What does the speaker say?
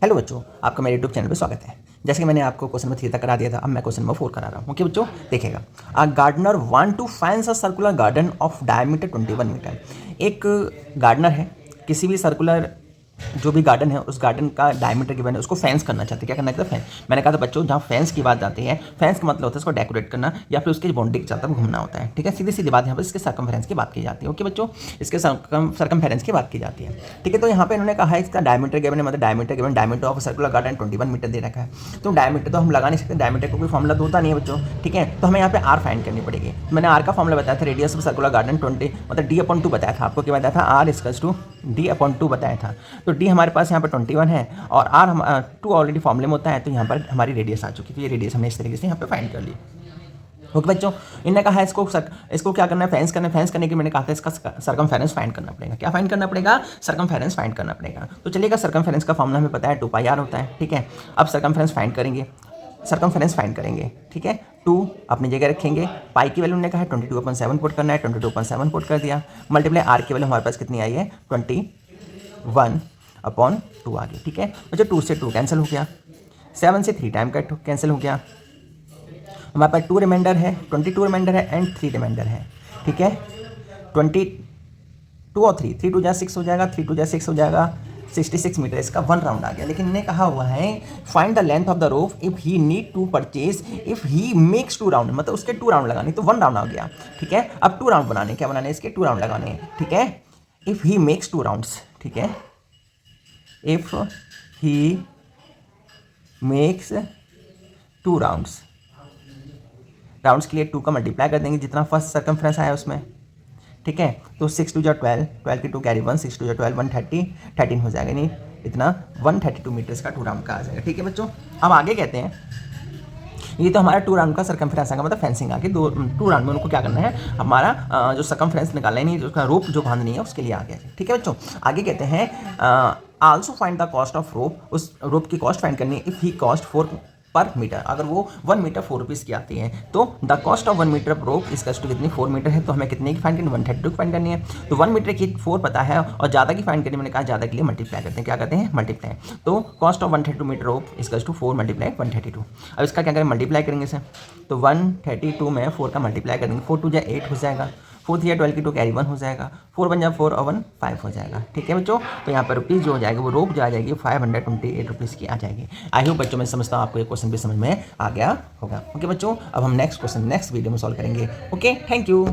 Hello बच्चों, आपका मेरे यूट्यूब चैनल पे स्वागत है। जैसे कि मैंने आपको क्वेश्चन नंबर 3 तक करा दिया था, अब मैं क्वेश्चन नंबर 4 करा रहा हूँ। ओके बच्चों, देखिएगा। A gardener want to fence a circular garden of diameter 21 metre. एक गार्डनर है, किसी भी सर्कुलर जो भी गार्डन है उस गार्डन का डायमीटर गिवन है, उसको फेंस करना चाहते हैं। क्या करना चाहते हैं? फेंस। मैंने कहा था बच्चों, जहाँ फेंस की बात आती है, फेंस का मतलब होता है उसको डेकोरेट करना या फिर उसकी बाउंड्री के चारों तरफ घूमना होता है। ठीक है, सीधी सीधी बात यहाँ पर इसके सर्कमफेरेंस की बात की जाती है। ओके बच्चों, इसके सर्कमफेरेंस की बात की जाती है। ठीक है, तो यहाँ पे इन्होंने कहा है इसका डायमीटर गिवन है, मतलब diameter of circular garden 21 metre दे रखा है। तो डायमीटर तो हम लगा नहीं सकते, डायमीटर को कोई फॉर्मुला तो होता नहीं है बच्चों। ठीक है, तो हमें यहाँ पे आर फाइंड करनी पड़ेगी। मैंने आर का फॉर्मुला बताया था, रेडियस ऑफ सर्कुलर गार्डन 20 मतलब d/2 बताया था आपको। क्या बताया था? आर इक्वल्स टू d/2 बताया था। तो d हमारे पास यहाँ पर 21 है और आर हम 2 ऑलरेडी फॉर्मूले में होता है, तो यहाँ पर हमारी रेडियस आ चुकी थी। ये रेडियस हमने इस तरीके से यहाँ पे फाइंड कर ली। ओके बच्चों, इन्होंने कहा है इसको क्या करना है? फेंस करना है। फेंस करने के मैंने कहा था इसका सर्कमफेरेंस फाइंड करना पड़ेगा। क्या फाइंड करना पड़ेगा? सर्कमफेरेंस फाइंड करना पड़ेगा। तो चलिएगा, सर्कमफेरेंस का फॉर्मूला हमें पता है 2πr होता है। ठीक है, अब सर्कमफेरेंस फाइंड करेंगे, सर्कमफेरेंस फाइंड करेंगे। ठीक है, 2 अपनी जगह रखेंगे। पाई की वैल्यू ने कहा है 22/7 पुट करना है, 22/7 पुट कर दिया। मल्टीप्लाई आर की वैल्यू हमारे पास कितनी आई है? 21/2 आ गई। ठीक है बच्चों, 2 से 2 कैंसिल हो गया, 7 से 3 टाइम कट कैंसिल हो गया। हमारे पास 2 रिमाइंडर है, 22 रिमाइंडर है एंड 3 रिमाइंडर है। ठीक है, 22 और 3, 3 2 जा 6 हो जाएगा, 3 2 जा 6 हो जाएगा, 66 मीटर इसका 1 राउंड आ गया। लेकिन इन्हें कहा हुआ है find the length of the rope if he need to purchase if he makes 2 round, मतलब उसके 2 राउंड लगाने, तो 1 राउंड आ गया। ठीक है, अब 2 राउंड बनाने, क्या बनाने? इसके 2 राउंड लगाने हैं। ठीक है, इफ ही मेक्स 2 राउंड्स। ठीक है, if he makes 2 rounds, rounds के लिए 2 का मल्टीप्लाई कर देंगे जितना फर्स्ट सर्कमफ्रेंस आया उसमें। ठीक है, तो 6 2 जा 12, 12 की 2 कैरी 1, 6 2 जा 12, 130, 13 हो जाएगा। नहीं इतना 132 मीटर्स का 2 राउंड का आ जाएगा। ठीक है बच्चों, अब आगे कहते हैं, ये तो हमारा 2 राउंड का सर्कमफ्रेंस आएगा, मतलब फेंसिंग आगे 2 राउंड में उनको क्या करना है? हमारा जो सर्कमफ्रेंस निकालना है, नहीं जो उसका रोप जो बांधनी है उसके लिए आ गया। ठीक है बच्चों, आगे कहते हैं also find the cost of rope, उस रोप की कॉस्ट फाइंड करनी है। इफ ही कॉस्ट 4 पर मीटर, अगर वो 1 मीटर 4 रुपीज़ की आती है, तो the cost of 1 metre rope इसका टू कितनी? 4 मीटर है, तो हमें कितने की फाइंड करनी? 132 की फाइंड करनी है। तो 1 मीटर की 4 पता है और ज़्यादा की फाइंड करनी, मैंने कहा ज़्यादा के लिए मल्टीप्लाई करते हैं। क्या करते हैं? मल्टीप्लाई। तो कॉस्ट ऑफ 132 मीटर रोप इसका टू 4 मल्टीप्लाई 132। अब इसका क्या करें? मल्टीप्लाई करेंगे इसे, तो 132 में 4 का मल्टीप्लाई कर देंगे, 4 2 जा 8 हो जाएगा, 4 3 12 की 2 कैरी 1 हो जाएगा, 4 1 जा 4 और 1 5 हो जाएगा। ठीक है बच्चों, तो यहाँ पर रुपीज़ जो हो जाएगी वो रोप जो आ जाएगी 528 रुपीज़ की आ जाएगी। आई होप बच्चों मैं समझता हूँ आपको ये क्वेश्चन भी समझ में आ गया होगा। ओके बच्चों, अब हम नेक्स्ट क्वेश्चन नेक्स्ट वीडियो में सॉल्व करेंगे। Okay, thank you.